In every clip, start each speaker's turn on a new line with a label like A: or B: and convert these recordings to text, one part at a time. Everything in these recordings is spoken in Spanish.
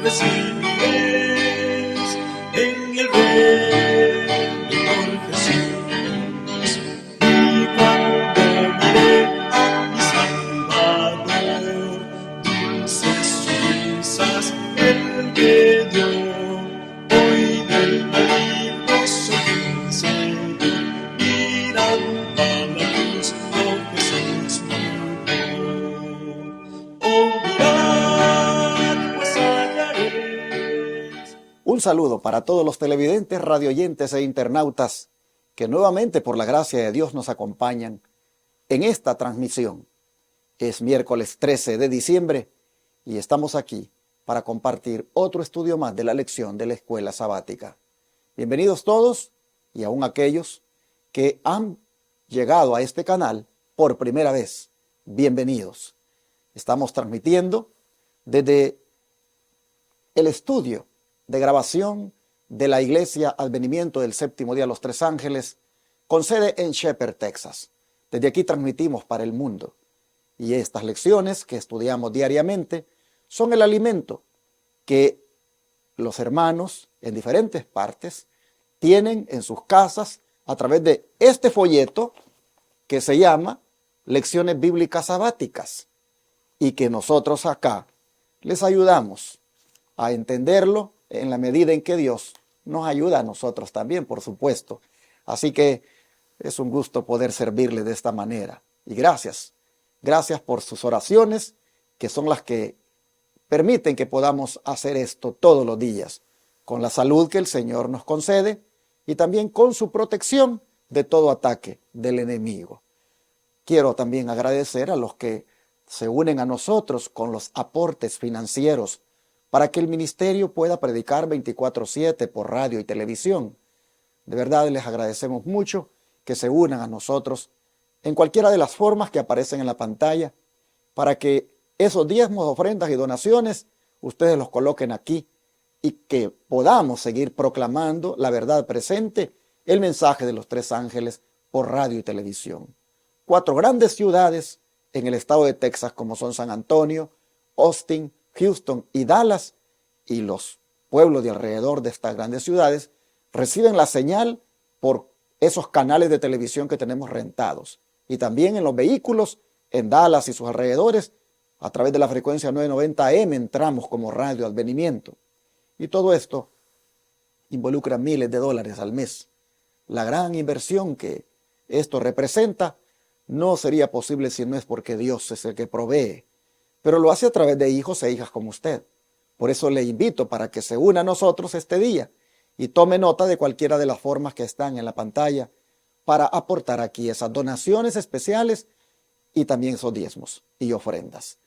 A: recibiréis en el reino por Jesús. Y cuando miré a mi Salvador, dulces risas él me dio. Hoy del maligno soy vencido, mirando a la cruz por Jesús murió. Oh, mirad, pues hallaréis.
B: Un saludo para todos los televidentes, radioyentes e internautas que nuevamente por la gracia de Dios nos acompañan en esta transmisión. Es miércoles 13 de diciembre y estamos aquí para compartir otro estudio más de la lección de la escuela sabática. Bienvenidos todos y aún aquellos que han llegado a este canal por primera vez. Bienvenidos. Estamos transmitiendo desde el estudio de grabación de la Iglesia Advenimiento del Séptimo Día de los Tres Ángeles, con sede en Shepherd, Texas. Desde aquí transmitimos para el mundo. Y estas lecciones que estudiamos diariamente son el alimento que los hermanos en diferentes partes tienen en sus casas a través de este folleto que se llama Lecciones Bíblicas Sabáticas, y que nosotros acá les ayudamos a entenderlo en la medida en que Dios nos ayuda a nosotros también, por supuesto. Así que es un gusto poder servirle de esta manera. Y gracias por sus oraciones, que son las que permiten que podamos hacer esto todos los días, con la salud que el Señor nos concede y también con su protección de todo ataque del enemigo. Quiero también agradecer a los que se unen a nosotros con los aportes financieros para que el ministerio pueda predicar 24/7 por radio y televisión. De verdad les agradecemos mucho que se unan a nosotros en cualquiera de las formas que aparecen en la pantalla, para que esos diezmos, ofrendas y donaciones ustedes los coloquen aquí y que podamos seguir proclamando la verdad presente, el mensaje de los tres ángeles por radio y televisión. 4 grandes ciudades en el estado de Texas, como son San Antonio, Austin, Houston y Dallas, y los pueblos de alrededor de estas grandes ciudades reciben la señal por esos canales de televisión que tenemos rentados. Y también en los vehículos, en Dallas y sus alrededores, a través de la frecuencia 990 AM entramos como Radio Advenimiento. Y todo esto involucra miles de dólares al mes. La gran inversión que esto representa no sería posible si no es porque Dios es el que provee, pero lo hace a través de hijos e hijas como usted. Por eso le invito para que se una a nosotros este día y tome nota de cualquiera de las formas que están en la pantalla para aportar aquí esas donaciones especiales y también esos diezmos y ofrendas.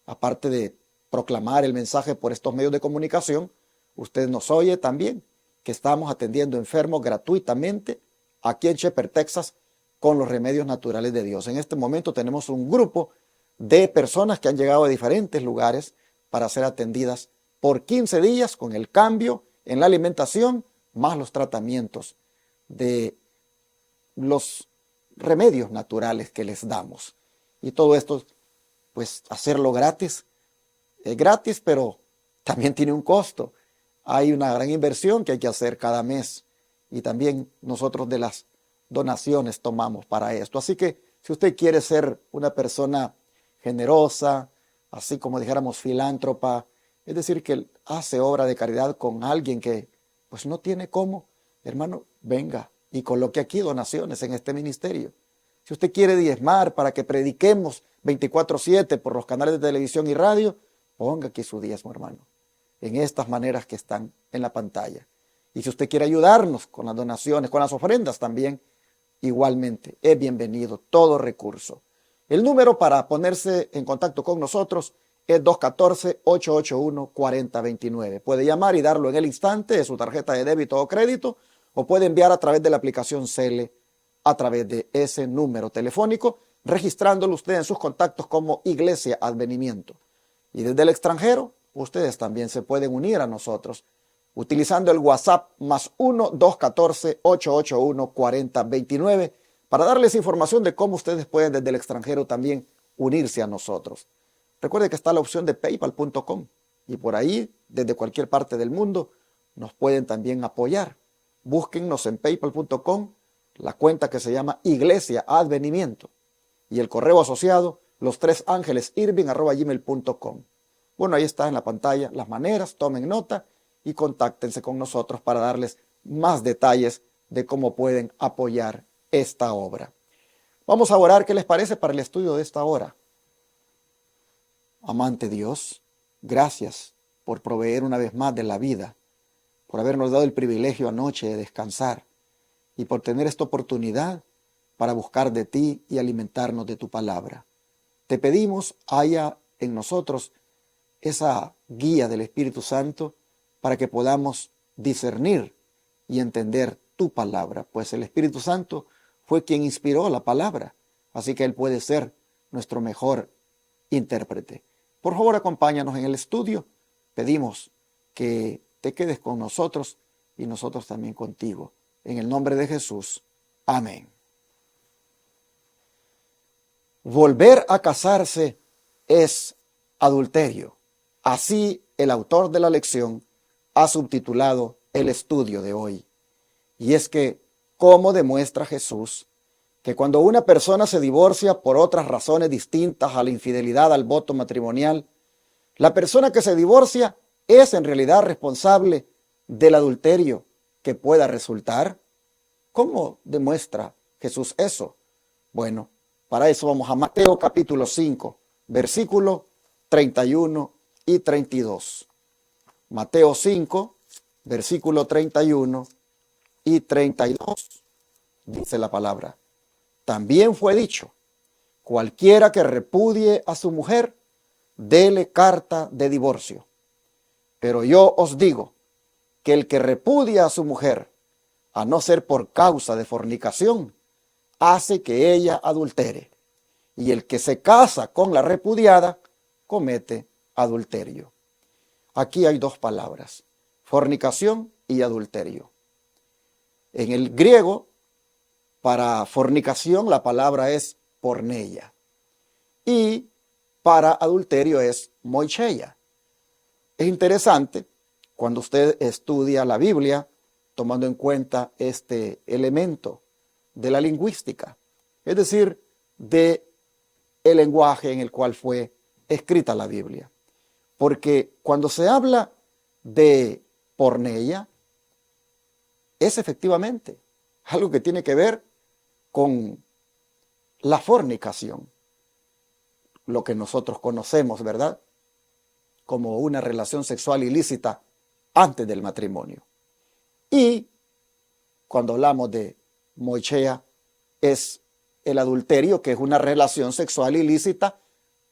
B: Aparte de proclamar el mensaje por estos medios de comunicación, usted nos oye también que estamos atendiendo enfermos gratuitamente aquí en Shepherd, Texas, con los remedios naturales de Dios. En este momento tenemos un grupo de personas que han llegado de diferentes lugares para ser atendidas por 15 días con el cambio en la alimentación, más los tratamientos de los remedios naturales que les damos. Y todo esto, pues hacerlo gratis, es gratis, pero también tiene un costo. Hay una gran inversión que hay que hacer cada mes y también nosotros de las donaciones tomamos para esto. Así que si usted quiere ser una persona generosa, así como dijéramos filántropa, es decir, que hace obra de caridad con alguien que pues no tiene cómo, hermano, venga y coloque aquí donaciones en este ministerio. Si usted quiere diezmar para que prediquemos 24/7 por los canales de televisión y radio, ponga aquí su diezmo, hermano, en estas maneras que están en la pantalla. Y si usted quiere ayudarnos con las donaciones, con las ofrendas también, igualmente es bienvenido todo recurso. El número para ponerse en contacto con nosotros es 214-881-4029. Puede llamar y darlo en el instante de su tarjeta de débito o crédito, o puede enviar a través de la aplicación Cele a través de ese número telefónico, registrándolo usted en sus contactos como Iglesia Advenimiento. Y desde el extranjero, ustedes también se pueden unir a nosotros utilizando el WhatsApp +1 214-881-4029 para darles información de cómo ustedes pueden desde el extranjero también unirse a nosotros. Recuerde que está la opción de paypal.com y por ahí, desde cualquier parte del mundo, nos pueden también apoyar. Búsquennos en paypal.com, la cuenta que se llama Iglesia Advenimiento, y el correo asociado, los3angelesirving@gmail.com. Bueno, ahí está en la pantalla las maneras, tomen nota y contáctense con nosotros para darles más detalles de cómo pueden apoyar esta obra. Vamos a orar, ¿qué les parece para el estudio de esta hora? Amante Dios, gracias por proveer una vez más de la vida, por habernos dado el privilegio anoche de descansar y por tener esta oportunidad para buscar de ti y alimentarnos de tu palabra. Te pedimos haya en nosotros esa guía del Espíritu Santo para que podamos discernir y entender tu palabra, pues el Espíritu Santo fue quien inspiró la palabra, así que Él puede ser nuestro mejor intérprete. Por favor, acompáñanos en el estudio. Pedimos que te quedes con nosotros y nosotros también contigo. En el nombre de Jesús. Amén. Volver a casarse es adulterio. Así el autor de la lección ha subtitulado el estudio de hoy. Y es que, ¿cómo demuestra Jesús que cuando una persona se divorcia por otras razones distintas a la infidelidad al voto matrimonial, la persona que se divorcia es en realidad responsable del adulterio que pueda resultar? ¿Cómo demuestra Jesús eso? Bueno, para eso vamos a Mateo capítulo 5, versículos 31 y 32. Mateo 5, versículo 31 y 32, dice la palabra. También fue dicho, cualquiera que repudie a su mujer, dele carta de divorcio. Pero yo os digo que el que repudia a su mujer, a no ser por causa de fornicación, hace que ella adultere. Y el que se casa con la repudiada, comete adulterio. Aquí hay dos palabras, fornicación y adulterio. En el griego, para fornicación la palabra es porneia y para adulterio es moicheia. Es interesante cuando usted estudia la Biblia tomando en cuenta este elemento de la lingüística, es decir, de el lenguaje en el cual fue escrita la Biblia. Porque cuando se habla de porneia, es efectivamente algo que tiene que ver con la fornicación, lo que nosotros conocemos, ¿verdad?, como una relación sexual ilícita antes del matrimonio. Y cuando hablamos de moichea, es el adulterio, que es una relación sexual ilícita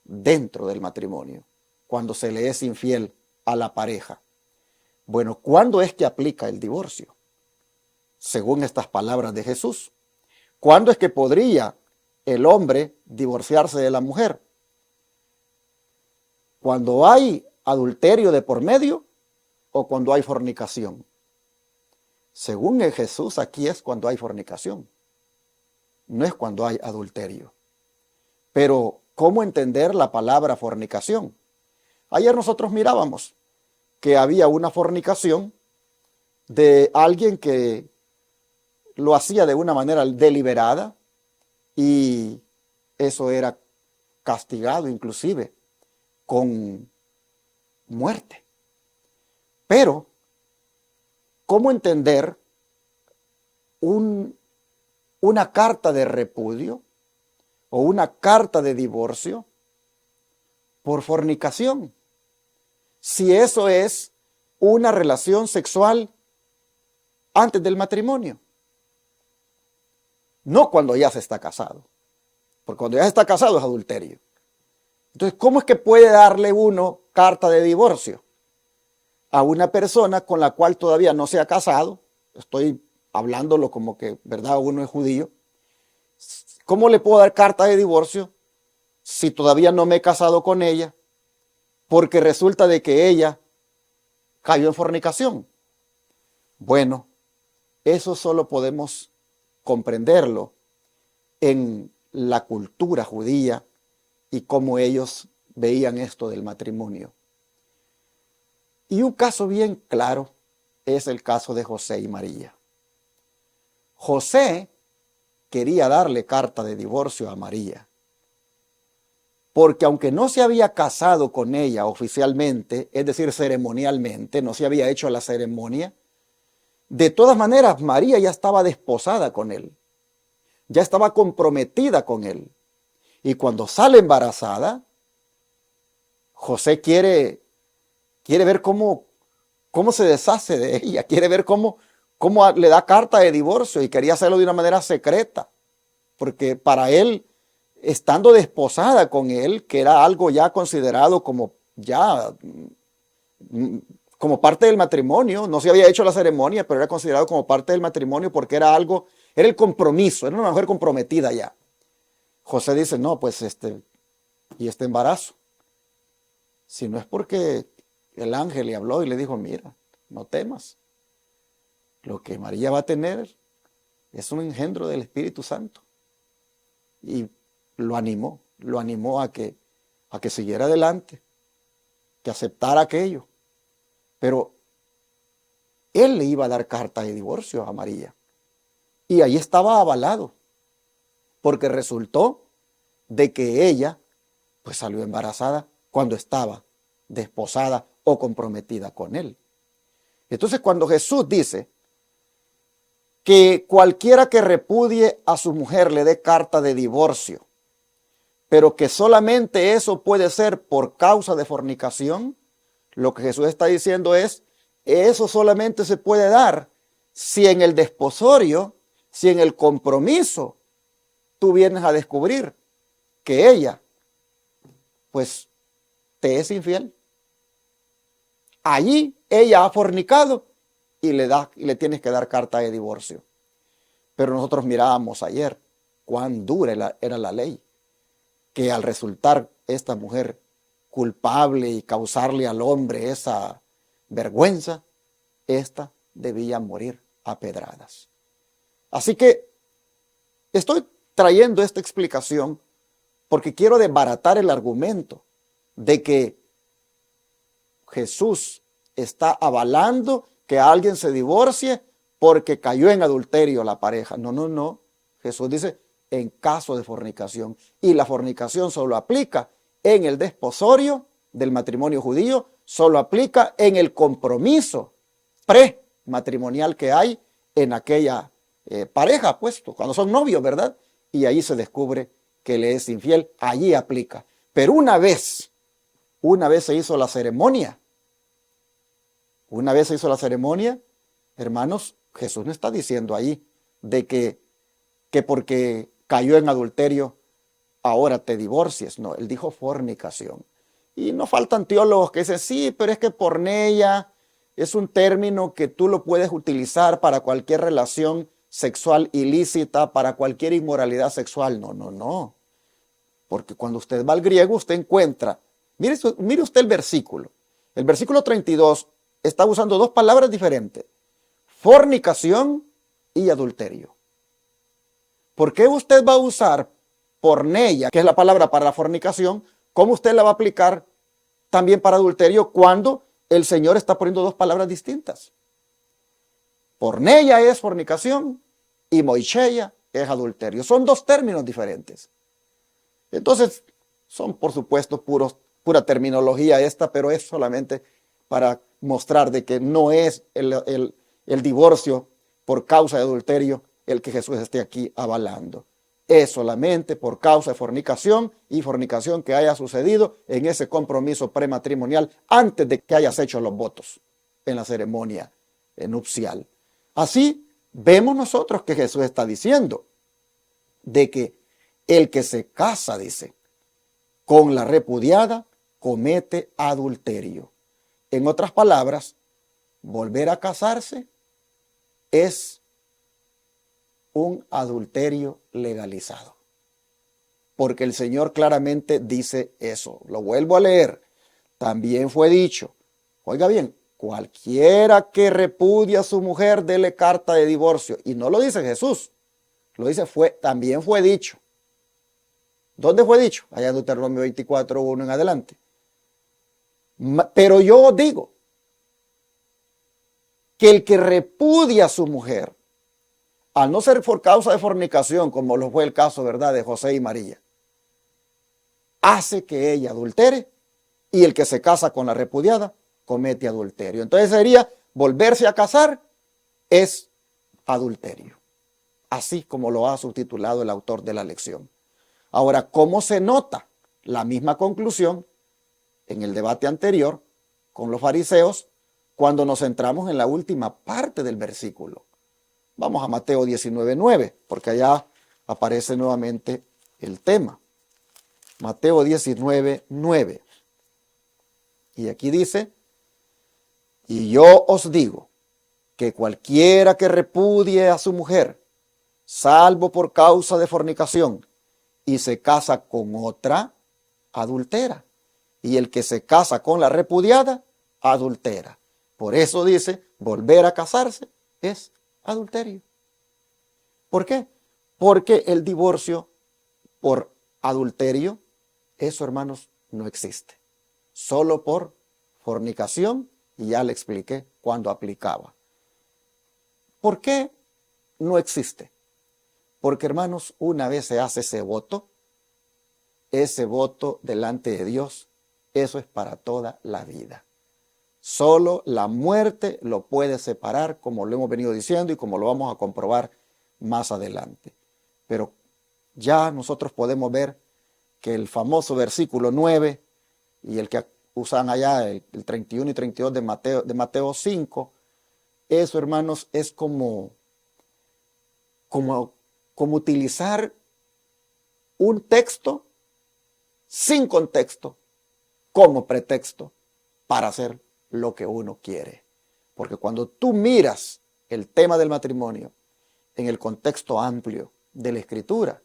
B: dentro del matrimonio, cuando se le es infiel a la pareja. Bueno, ¿cuándo es que aplica el divorcio? Según estas palabras de Jesús, ¿cuándo es que podría el hombre divorciarse de la mujer? ¿Cuando hay adulterio de por medio o cuando hay fornicación? Según el Jesús, aquí es cuando hay fornicación, no es cuando hay adulterio. Pero, ¿cómo entender la palabra fornicación? Ayer nosotros mirábamos que había una fornicación de alguien que lo hacía de una manera deliberada y eso era castigado inclusive con muerte. Pero, ¿cómo entender una carta de repudio o una carta de divorcio por fornicación? Si eso es una relación sexual antes del matrimonio. No cuando ya se está casado, porque cuando ya se está casado es adulterio. Entonces, ¿cómo es que puede darle uno carta de divorcio a una persona con la cual todavía no se ha casado? Estoy hablándolo como que, ¿verdad?, uno es judío. ¿Cómo le puedo dar carta de divorcio si todavía no me he casado con ella? Porque resulta de que ella cayó en fornicación. Bueno, eso solo podemos comprenderlo en la cultura judía y cómo ellos veían esto del matrimonio. Y un caso bien claro es el caso de José y María. José quería darle carta de divorcio a María, porque aunque no se había casado con ella oficialmente, es decir, ceremonialmente, no se había hecho la ceremonia, de todas maneras María ya estaba desposada con él, ya estaba comprometida con él. Y cuando sale embarazada, José quiere ver cómo se deshace de ella, quiere ver cómo le da carta de divorcio, y quería hacerlo de una manera secreta, porque para él, estando desposada con él, que era algo ya considerado como parte del matrimonio, no se había hecho la ceremonia, pero era considerado como parte del matrimonio porque era el compromiso, era una mujer comprometida ya. José dice, no, pues y este embarazo, si no es porque el ángel le habló y le dijo, mira, no temas, lo que María va a tener es un engendro del Espíritu Santo. Y lo animó a que siguiera adelante, que aceptara aquello. Pero él le iba a dar carta de divorcio a María. Y ahí estaba avalado, porque resultó de que ella pues salió embarazada cuando estaba desposada o comprometida con él. Entonces, cuando Jesús dice que cualquiera que repudie a su mujer le dé carta de divorcio, pero que solamente eso puede ser por causa de fornicación, lo que Jesús está diciendo es, eso solamente se puede dar si en el desposorio, si en el compromiso, tú vienes a descubrir que ella, pues, te es infiel. Allí ella ha fornicado y le tienes que dar carta de divorcio. Pero nosotros mirábamos ayer cuán dura era la ley, que al resultar esta mujer culpable y causarle al hombre esa vergüenza, ésta debía morir a pedradas. Así que estoy trayendo esta explicación porque quiero desbaratar el argumento de que Jesús está avalando que alguien se divorcie porque cayó en adulterio la pareja. No, no, no. Jesús dice en caso de fornicación. Y la fornicación solo aplica en el desposorio del matrimonio judío, solo aplica en el compromiso prematrimonial que hay en aquella pareja, pues, cuando son novios, ¿verdad? Y ahí se descubre que le es infiel, allí aplica. Pero una vez se hizo la ceremonia, hermanos, Jesús no está diciendo ahí de que porque cayó en adulterio, ahora te divorcies. No, él dijo fornicación. Y no faltan teólogos que dicen, sí, pero es que porneia es un término que tú lo puedes utilizar para cualquier relación sexual ilícita, para cualquier inmoralidad sexual. No, no, no. Porque cuando usted va al griego, usted encuentra, mire usted el versículo. El versículo 32 está usando dos palabras diferentes: fornicación y adulterio. ¿Por qué usted va a usar porneia, que es la palabra para la fornicación, cómo usted la va a aplicar también para adulterio cuando el Señor está poniendo dos palabras distintas? Porneia es fornicación y moicheia es adulterio. Son dos términos diferentes. Entonces, son por supuesto pura terminología esta, pero es solamente para mostrar de que no es el divorcio por causa de adulterio el que Jesús esté aquí avalando. Es solamente por causa de fornicación, y fornicación que haya sucedido en ese compromiso prematrimonial antes de que hayas hecho los votos en la ceremonia nupcial. Así vemos nosotros que Jesús está diciendo de que el que se casa, dice, con la repudiada, comete adulterio. En otras palabras, volver a casarse es un adulterio legalizado. Porque el Señor claramente dice eso. Lo vuelvo a leer. También fue dicho, oiga bien, cualquiera que repudie a su mujer, dele carta de divorcio. Y no lo dice Jesús, lo dice también fue dicho. ¿Dónde fue dicho? Allá en Deuteronomio 24:1 en adelante. Pero yo digo, que el que repudia a su mujer, al no ser por causa de fornicación, como lo fue el caso, ¿verdad?, de José y María, hace que ella adultere, y el que se casa con la repudiada comete adulterio. Entonces sería volverse a casar es adulterio, así como lo ha subtitulado el autor de la lección. Ahora, ¿cómo se nota la misma conclusión en el debate anterior con los fariseos cuando nos centramos en la última parte del versículo? Vamos a Mateo 19:9, porque allá aparece nuevamente el tema. Mateo 19:9. Y aquí dice: y yo os digo que cualquiera que repudie a su mujer, salvo por causa de fornicación, y se casa con otra, adultera. Y el que se casa con la repudiada, adultera. Por eso dice, volver a casarse es adulterio. ¿Por qué? Porque el divorcio por adulterio, eso, hermanos, no existe. Solo por fornicación, y ya le expliqué cuándo aplicaba. ¿Por qué no existe? Porque, hermanos, una vez se hace ese voto delante de Dios, eso es para toda la vida. Solo la muerte lo puede separar, como lo hemos venido diciendo y como lo vamos a comprobar más adelante. Pero ya nosotros podemos ver que el famoso versículo 9 y el que usan allá, el 31 y 32 de Mateo 5, eso, hermanos, es como utilizar un texto sin contexto como pretexto para hacer lo que uno quiere. Porque cuando tú miras el tema del matrimonio en el contexto amplio de la Escritura,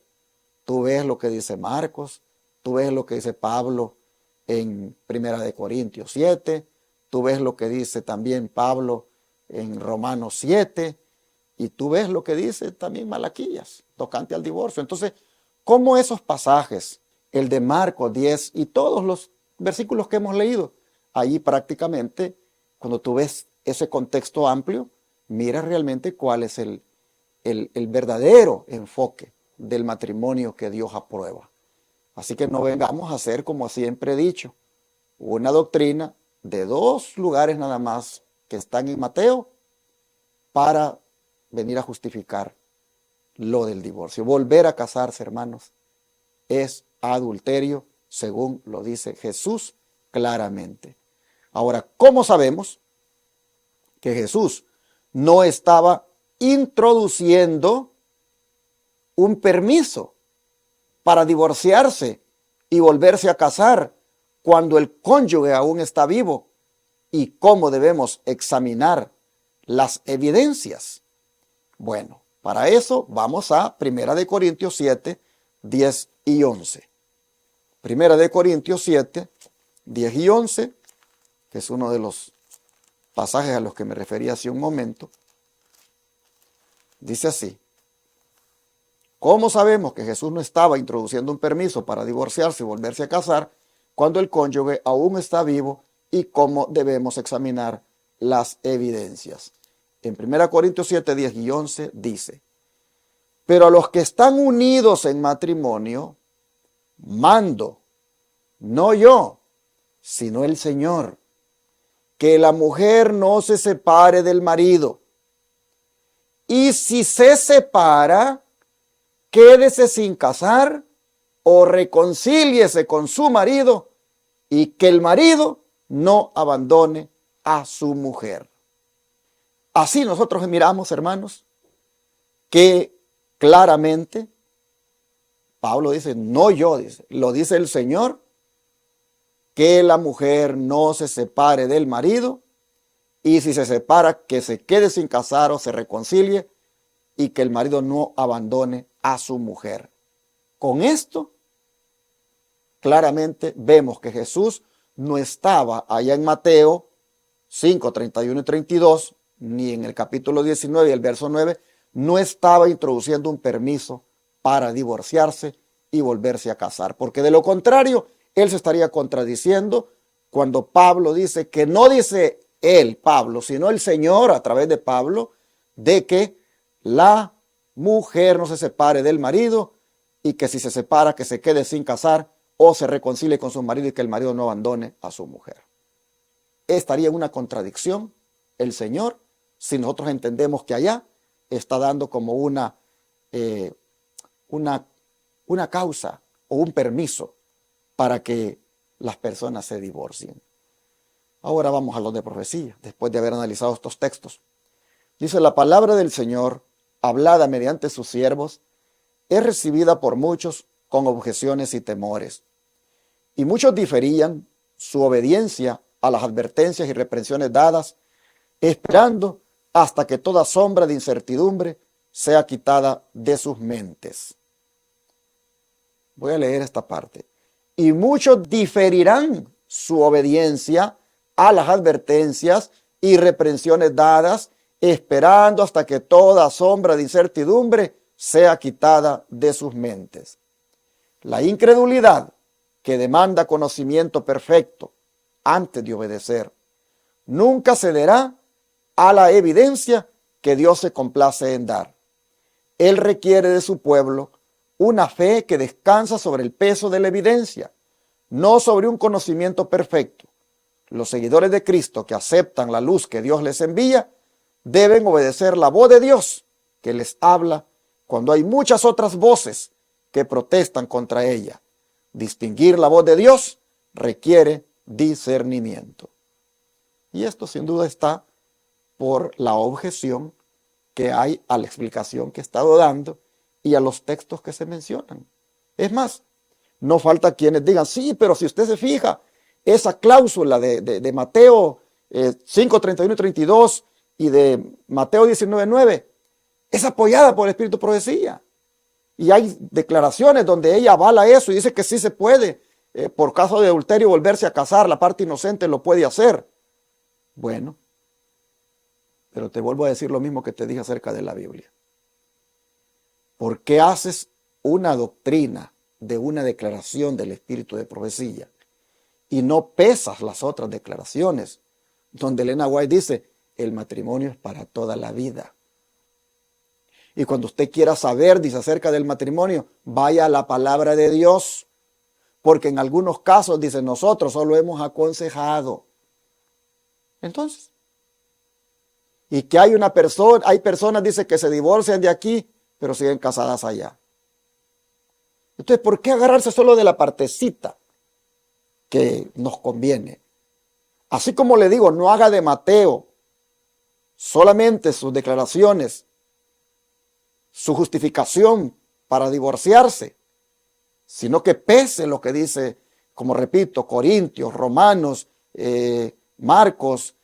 B: tú ves lo que dice Marcos, tú ves lo que dice Pablo en 1 Corintios 7, tú ves lo que dice también Pablo en Romanos 7, y tú ves lo que dice también Malaquías, tocante al divorcio. Entonces, ¿cómo esos pasajes, el de Marcos 10 y todos los versículos que hemos leído, ahí prácticamente, cuando tú ves ese contexto amplio, mira realmente cuál es el verdadero enfoque del matrimonio que Dios aprueba? Así que no vengamos a hacer, como siempre he dicho, una doctrina de dos lugares nada más que están en Mateo para venir a justificar lo del divorcio. Volver a casarse, hermanos, es adulterio, según lo dice Jesús claramente. Ahora, ¿cómo sabemos que Jesús no estaba introduciendo un permiso para divorciarse y volverse a casar cuando el cónyuge aún está vivo? ¿Y cómo debemos examinar las evidencias? Bueno, para eso vamos a 1 Corintios 7, 10 y 11. 1 Corintios 7, 10 y 11, que es uno de los pasajes a los que me refería hace un momento. Dice así: ¿cómo sabemos que Jesús no estaba introduciendo un permiso para divorciarse y volverse a casar cuando el cónyuge aún está vivo, y cómo debemos examinar las evidencias? En 1 Corintios 7, 10 y 11 dice: pero a los que están unidos en matrimonio, mando, no yo, sino el Señor, que la mujer no se separe del marido. Y si se separa, quédese sin casar o reconcíliese con su marido, y que el marido no abandone a su mujer. Así nosotros miramos, hermanos, que claramente Pablo dice, no yo, dice, lo dice el Señor, que la mujer no se separe del marido, y si se separa, que se quede sin casar o se reconcilie, y que el marido no abandone a su mujer. Con esto, claramente vemos que Jesús no estaba allá en Mateo 5, 31 y 32, ni en el capítulo 19 y el verso 9, no estaba introduciendo un permiso para divorciarse y volverse a casar, porque de lo contrario, él se estaría contradiciendo cuando Pablo dice que no dice él, Pablo, sino el Señor a través de Pablo, de que la mujer no se separe del marido y que si se separa, que se quede sin casar o se reconcilie con su marido y que el marido no abandone a su mujer. Estaría en una contradicción el Señor si nosotros entendemos que allá está dando como una causa o un permiso para que las personas se divorcien. Ahora vamos a los de profecía, después de haber analizado estos textos. Dice: la palabra del Señor, hablada mediante sus siervos, es recibida por muchos con objeciones y temores. Y muchos diferían su obediencia a las advertencias y reprensiones dadas, esperando hasta que toda sombra de incertidumbre sea quitada de sus mentes. Voy a leer esta parte. Y muchos diferirán su obediencia a las advertencias y reprensiones dadas, esperando hasta que toda sombra de incertidumbre sea quitada de sus mentes. La incredulidad, que demanda conocimiento perfecto antes de obedecer, nunca cederá a la evidencia que Dios se complace en dar. Él requiere de su pueblo una fe que descansa sobre el peso de la evidencia, no sobre un conocimiento perfecto. Los seguidores de Cristo que aceptan la luz que Dios les envía deben obedecer la voz de Dios que les habla cuando hay muchas otras voces que protestan contra ella. Distinguir la voz de Dios requiere discernimiento. Y esto sin duda está por la objeción que hay a la explicación que he estado dando y a los textos que se mencionan. Es más, no falta quienes digan: sí, pero si usted se fija, esa cláusula de Mateo 5, 31 y 32 y de Mateo 19, 9 es apoyada por el Espíritu de Profecía. Y hay declaraciones donde ella avala eso y dice que sí se puede, por caso de adulterio, volverse a casar, la parte inocente lo puede hacer. Bueno, pero te vuelvo a decir lo mismo que te dije acerca de la Biblia. ¿Por qué haces una doctrina de una declaración del Espíritu de Profecía y no pesas las otras declaraciones donde Elena White dice: el matrimonio es para toda la vida? Y cuando usted quiera saber, dice, acerca del matrimonio, vaya a la palabra de Dios, porque en algunos casos, dice, nosotros solo hemos aconsejado. Entonces, y que hay personas, dice, que se divorcian de aquí, pero siguen casadas allá. Entonces, ¿por qué agarrarse solo de la partecita que nos conviene? Así como le digo, no haga de Mateo solamente sus declaraciones, su justificación para divorciarse, sino que pese lo que dice, como repito, Corintios, Romanos, Marcos,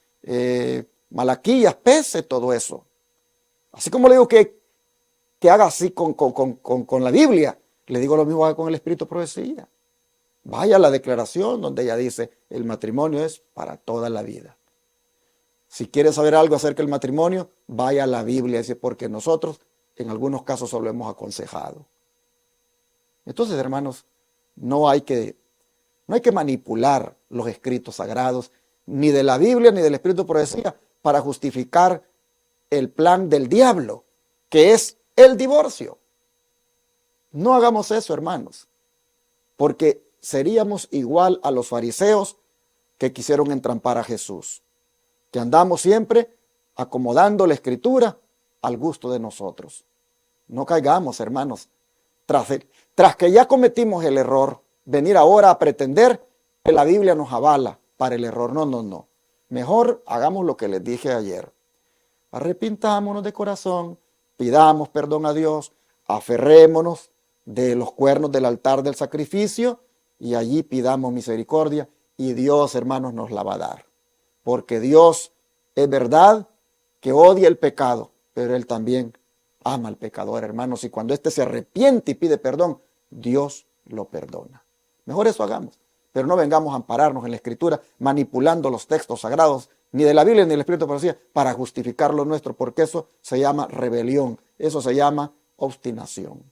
B: Malaquías, pese todo eso. Así como le digo que haga así con la Biblia, le digo lo mismo con el Espíritu de Profecía. Vaya a la declaración donde ella dice: el matrimonio es para toda la vida. Si quiere saber algo acerca del matrimonio, vaya a la Biblia, dice, porque nosotros en algunos casos solo hemos aconsejado. Entonces, hermanos, no hay que manipular los escritos sagrados, ni de la Biblia ni del Espíritu de Profecía, para justificar el plan del diablo, que es el divorcio. No hagamos eso, hermanos, porque seríamos igual a los fariseos que quisieron entrampar a Jesús, que andamos siempre acomodando la Escritura al gusto de nosotros. No caigamos, hermanos, tras que ya cometimos el error, venir ahora a pretender que la Biblia nos avala para el error. No. Mejor hagamos lo que les dije ayer. Arrepintámonos de corazón, pidamos perdón a Dios, aferrémonos de los cuernos del altar del sacrificio y allí pidamos misericordia y Dios, hermanos, nos la va a dar. Porque Dios es verdad que odia el pecado, pero Él también ama al pecador, hermanos, y cuando éste se arrepiente y pide perdón, Dios lo perdona. Mejor eso hagamos, pero no vengamos a ampararnos en la Escritura manipulando los textos sagrados, ni de la Biblia ni del Espíritu de Profecía, para justificar lo nuestro, porque eso se llama rebelión, eso se llama obstinación.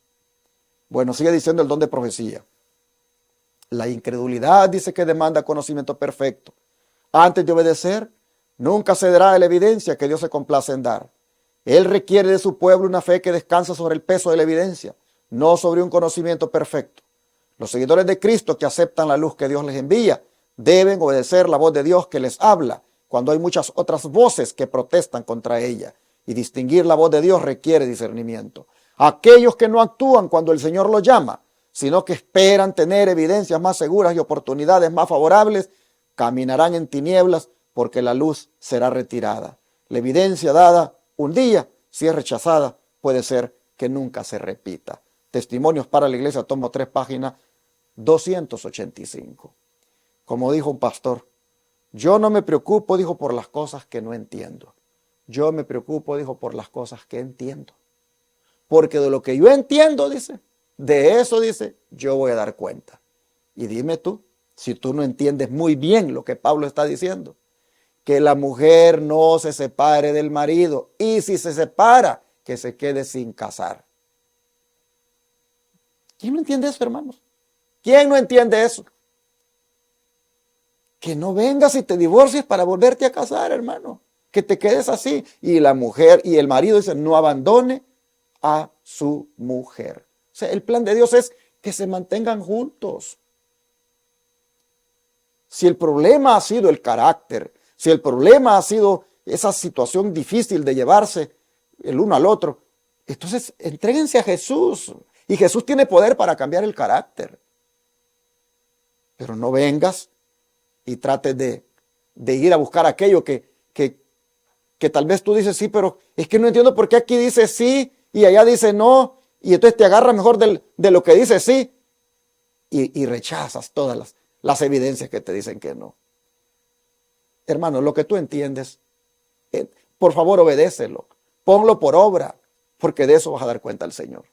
B: Bueno, sigue diciendo el don de profecía. La incredulidad dice que demanda conocimiento perfecto. Antes de obedecer, Nunca cederá de la evidencia que Dios se complace en dar. Él requiere de su pueblo una fe que descansa sobre el peso de la evidencia, no sobre un conocimiento perfecto. Los seguidores de Cristo que aceptan la luz que Dios les envía deben obedecer la voz de Dios que les habla cuando hay muchas otras voces que protestan contra ella. Y distinguir la voz de Dios requiere discernimiento. Aquellos que no actúan cuando el Señor los llama, sino que esperan tener evidencias más seguras y oportunidades más favorables, caminarán en tinieblas porque la luz será retirada. La evidencia dada un día, si es rechazada, puede ser que nunca se repita. Testimonios para la Iglesia, tomo 3, página 285. Como dijo un pastor, yo no me preocupo, dijo, por las cosas que no entiendo. Yo me preocupo, dijo, por las cosas que entiendo. Porque de lo que yo entiendo, dice, de eso, dice, yo voy a dar cuenta. Y dime tú, si tú no entiendes muy bien lo que Pablo está diciendo, que la mujer no se separe del marido, y si se separa, que se quede sin casar. ¿Quién no entiende eso, hermanos? ¿Quién no entiende eso? Que no vengas y te divorcies para volverte a casar, hermano. Que te quedes así. Y la mujer y el marido dicen, no abandone a su mujer. O sea, el plan de Dios es que se mantengan juntos. Si el problema ha sido el carácter, si el problema ha sido esa situación difícil de llevarse el uno al otro, entonces entréguense a Jesús. Y Jesús tiene poder para cambiar el carácter. Pero no vengas y trates de ir a buscar aquello que tal vez tú dices sí, pero es que no entiendo por qué aquí dice sí y allá dice no, y entonces te agarras mejor de lo que dice sí y rechazas todas las evidencias que te dicen que no. Hermano, lo que tú entiendes, por favor obedécelo, ponlo por obra, porque de eso vas a dar cuenta al Señor.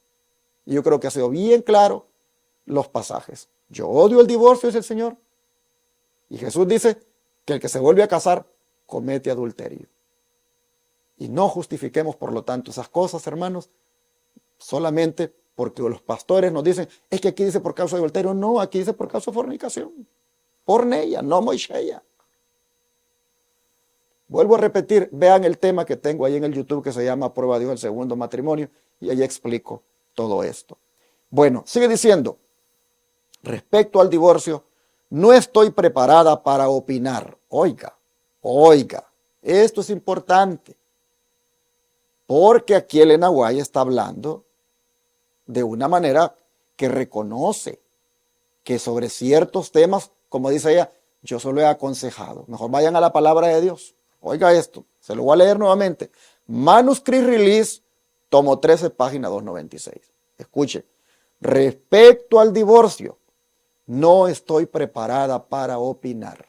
B: Y yo creo que ha sido bien claro los pasajes. Yo odio el divorcio, dice el Señor. Y Jesús dice que el que se vuelve a casar comete adulterio. Y no justifiquemos, por lo tanto, esas cosas, hermanos, solamente porque los pastores nos dicen, es que aquí dice por causa de adulterio. No, aquí dice por causa de fornicación. Porneia, no moisheia. Vuelvo a repetir, vean el tema que tengo ahí en el YouTube que se llama Prueba de Dios el segundo matrimonio, y ahí explico todo esto. Bueno, sigue diciendo, respecto al divorcio, no estoy preparada para opinar. Oiga, esto es importante. Porque aquí Elena White está hablando de una manera que reconoce que sobre ciertos temas, como dice ella, yo solo he aconsejado. Mejor vayan a la palabra de Dios. Oiga esto, se lo voy a leer nuevamente. Manuscript Release, tomo 13, página 296. Escuche, respecto al divorcio, no estoy preparada para opinar.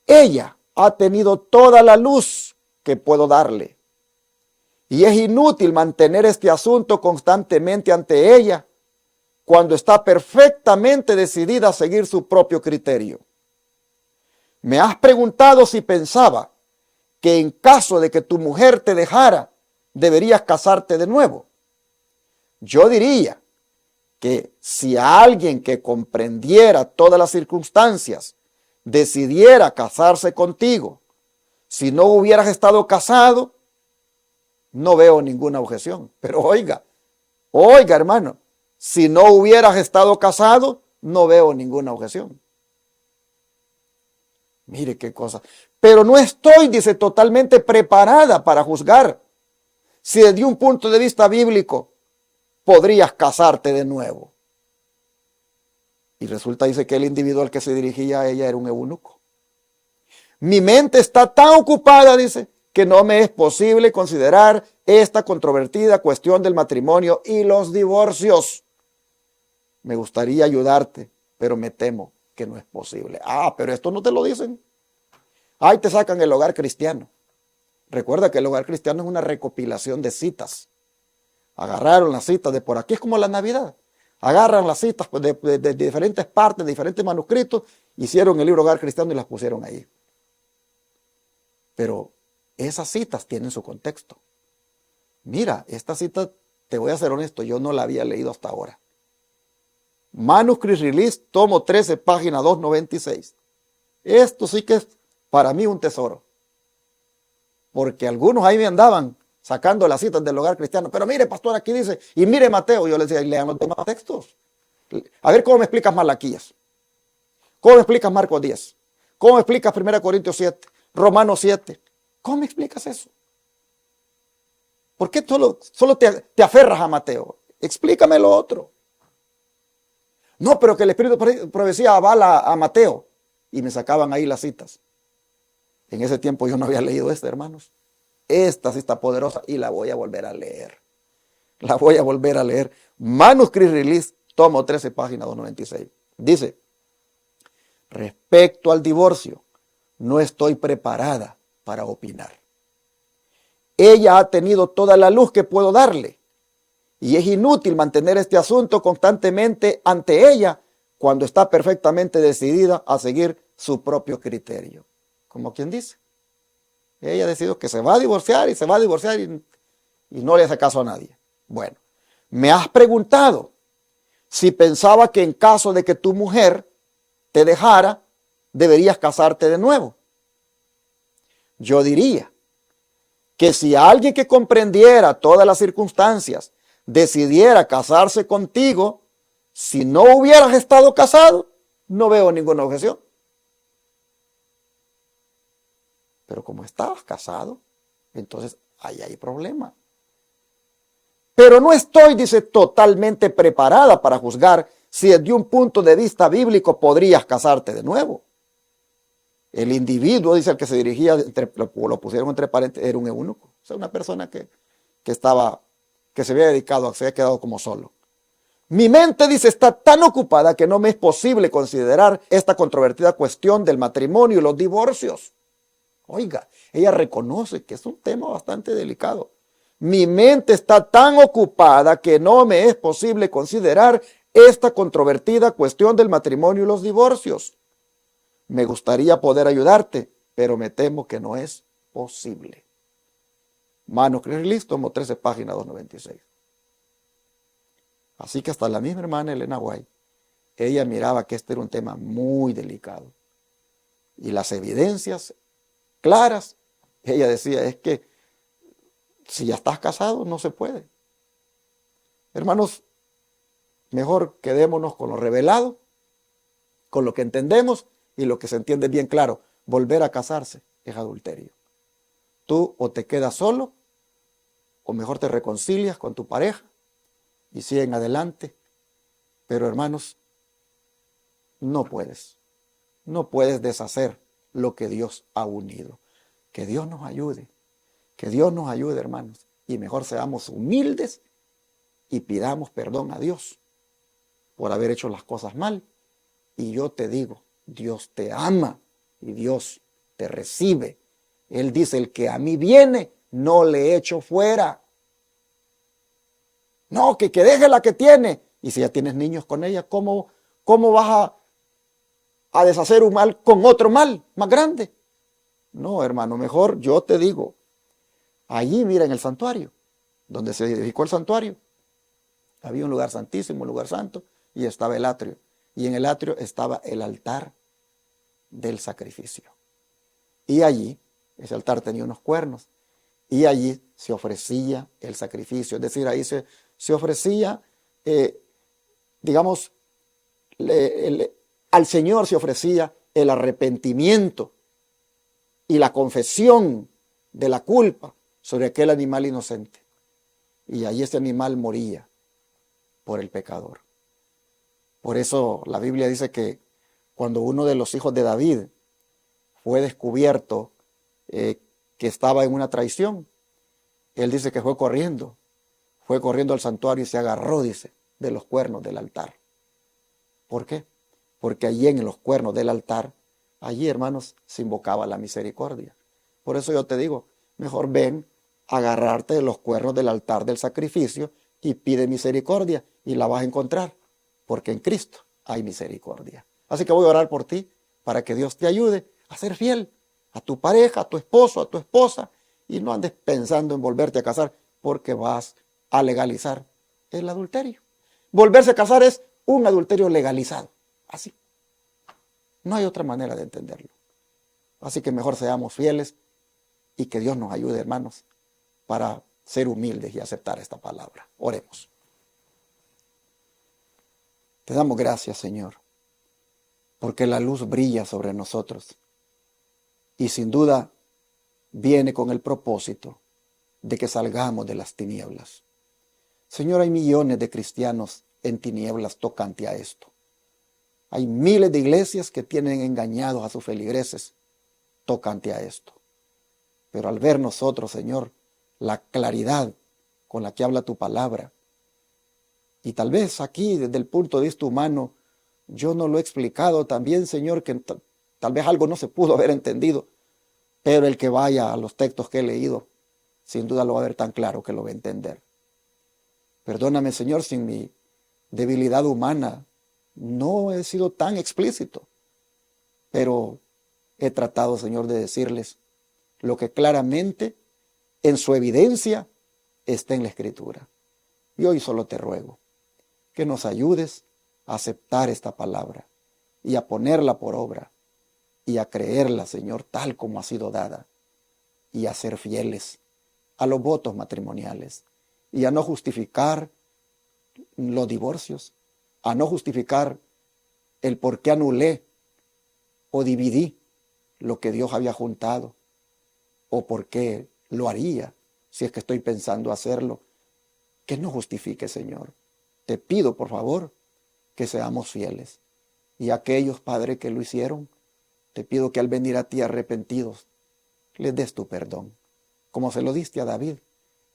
B: Ella ha tenido toda la luz que puedo darle. Y es inútil mantener este asunto constantemente ante ella cuando está perfectamente decidida a seguir su propio criterio. Me has preguntado si pensaba que en caso de que tu mujer te dejara, deberías casarte de nuevo. Yo diría que si alguien que comprendiera todas las circunstancias decidiera casarse contigo, si no hubieras estado casado, no veo ninguna objeción. Pero oiga, hermano, si no hubieras estado casado, no veo ninguna objeción. Mire qué cosa. Pero no estoy, dice, totalmente preparada para juzgar si desde un punto de vista bíblico podrías casarte de nuevo. Y resulta, dice, que el individuo al que se dirigía a ella era un eunuco. Mi mente está tan ocupada, dice, que no me es posible considerar esta controvertida cuestión del matrimonio y los divorcios. Me gustaría ayudarte, pero me temo que no es posible. Pero esto no te lo dicen. Ahí te sacan el hogar cristiano. Recuerda que el hogar cristiano es una recopilación de citas. Agarraron las citas de por aquí, es como la Navidad. Agarran las citas pues, de diferentes partes, de diferentes manuscritos, hicieron el libro Hogar Cristiano y las pusieron ahí. Pero esas citas tienen su contexto. Mira, esta cita, te voy a ser honesto, yo no la había leído hasta ahora. Manuscript Release, tomo 13, página 296. Esto sí que es para mí un tesoro. Porque algunos ahí me andaban sacando las citas del hogar cristiano. Pero mire, pastor, aquí dice, y mire Mateo. Yo les decía, lean los demás textos. A ver cómo me explicas Malaquías. ¿Cómo me explicas Marcos 10? ¿Cómo me explicas 1 Corintios 7? Romanos 7. ¿Cómo me explicas eso? ¿Por qué solo te aferras a Mateo? Explícame lo otro. No, pero que el Espíritu de profecía avala a Mateo. Y me sacaban ahí las citas. En ese tiempo yo no había leído esta, hermanos. Esta sí está poderosa y la voy a volver a leer. La voy a volver a leer. Manuscript Release, tomo 13, página 296. Dice, respecto al divorcio, no estoy preparada para opinar. Ella ha tenido toda la luz que puedo darle y es inútil mantener este asunto constantemente ante ella cuando está perfectamente decidida a seguir su propio criterio. Como quien dice, ella decidió que se va a divorciar y se va a divorciar y no le hace caso a nadie. Bueno, me has preguntado si pensaba que en caso de que tu mujer te dejara, deberías casarte de nuevo. Yo diría que si alguien que comprendiera todas las circunstancias decidiera casarse contigo, si no hubieras estado casado, no veo ninguna objeción. Pero como estabas casado, entonces ahí hay problema. Pero no estoy, dice, totalmente preparada para juzgar si desde un punto de vista bíblico podrías casarte de nuevo. El individuo, dice el que se dirigía, lo pusieron entre paréntesis, era un eunuco. O sea, una persona que se había dedicado, se había quedado como solo. Mi mente, dice, está tan ocupada que no me es posible considerar esta controvertida cuestión del matrimonio y los divorcios. Oiga, ella reconoce que es un tema bastante delicado. Mi mente está tan ocupada que no me es posible considerar esta controvertida cuestión del matrimonio y los divorcios. Me gustaría poder ayudarte, pero me temo que no es posible. Manuscript Release, tomo 13, página 296. Así que hasta la misma hermana Elena White, ella miraba que este era un tema muy delicado. Y las evidencias claras, ella decía, es que si ya estás casado, no se puede. Hermanos, mejor quedémonos con lo revelado, con lo que entendemos y lo que se entiende bien claro. Volver a casarse es adulterio. Tú o te quedas solo, o mejor te reconcilias con tu pareja y siguen adelante. Pero hermanos, no puedes deshacer lo que Dios ha unido. Que Dios nos ayude. Que Dios nos ayude, hermanos. Y mejor seamos humildes y pidamos perdón a Dios por haber hecho las cosas mal. Y yo te digo, Dios te ama y Dios te recibe. Él dice, el que a mí viene, no le echo fuera. No, que deje la que tiene. Y si ya tienes niños con ella, ¿cómo vas a deshacer un mal con otro mal más grande? No, hermano, mejor yo te digo, allí, mira, en el santuario, donde se edificó el santuario, había un lugar santísimo, un lugar santo, y estaba el atrio. Y en el atrio estaba el altar del sacrificio. Y allí, ese altar tenía unos cuernos, y allí se ofrecía el sacrificio. Es decir, ahí se ofrecía, digamos, al Señor se ofrecía el arrepentimiento y la confesión de la culpa sobre aquel animal inocente. Y allí ese animal moría por el pecador. Por eso la Biblia dice que cuando uno de los hijos de David fue descubierto que estaba en una traición, él dice que fue corriendo al santuario y se agarró, dice, de los cuernos del altar. ¿Por qué? Porque allí en los cuernos del altar, allí, hermanos, se invocaba la misericordia. Por eso yo te digo, mejor ven, agarrarte de los cuernos del altar del sacrificio y pide misericordia y la vas a encontrar, porque en Cristo hay misericordia. Así que voy a orar por ti para que Dios te ayude a ser fiel a tu pareja, a tu esposo, a tu esposa, y no andes pensando en volverte a casar porque vas a legalizar el adulterio. Volverse a casar es un adulterio legalizado, así. No hay otra manera de entenderlo. Así que mejor seamos fieles y que Dios nos ayude, hermanos, para ser humildes y aceptar esta palabra. Oremos. Te damos gracias, Señor, porque la luz brilla sobre nosotros y sin duda viene con el propósito de que salgamos de las tinieblas. Señor, hay millones de cristianos en tinieblas tocante a esto. Hay miles de iglesias que tienen engañados a sus feligreses tocante a esto. Pero al ver nosotros, Señor, la claridad con la que habla tu palabra, y tal vez aquí, desde el punto de vista humano, yo no lo he explicado también, Señor, que tal vez algo no se pudo haber entendido, pero el que vaya a los textos que he leído, sin duda lo va a ver tan claro que lo va a entender. Perdóname, Señor, si en mi debilidad humana no he sido tan explícito, pero he tratado, Señor, de decirles lo que claramente en su evidencia está en la Escritura. Y hoy solo te ruego que nos ayudes a aceptar esta palabra y a ponerla por obra y a creerla, Señor, tal como ha sido dada, y a ser fieles a los votos matrimoniales y a no justificar los divorcios, a no justificar el por qué anulé o dividí lo que Dios había juntado, o por qué lo haría si es que estoy pensando hacerlo. Que no justifique, Señor. Te pido, por favor, que seamos fieles. Y aquellos, Padre, que lo hicieron, te pido que al venir a ti arrepentidos, les des tu perdón, como se lo diste a David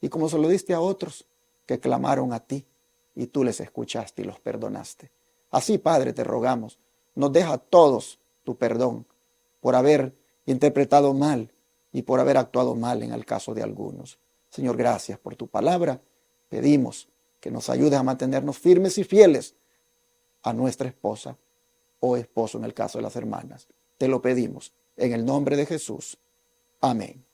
B: y como se lo diste a otros que clamaron a ti y tú les escuchaste y los perdonaste. Así, Padre, te rogamos, nos deja a todos tu perdón por haber interpretado mal y por haber actuado mal en el caso de algunos. Señor, gracias por tu palabra. Pedimos que nos ayudes a mantenernos firmes y fieles a nuestra esposa o esposo en el caso de las hermanas. Te lo pedimos en el nombre de Jesús. Amén.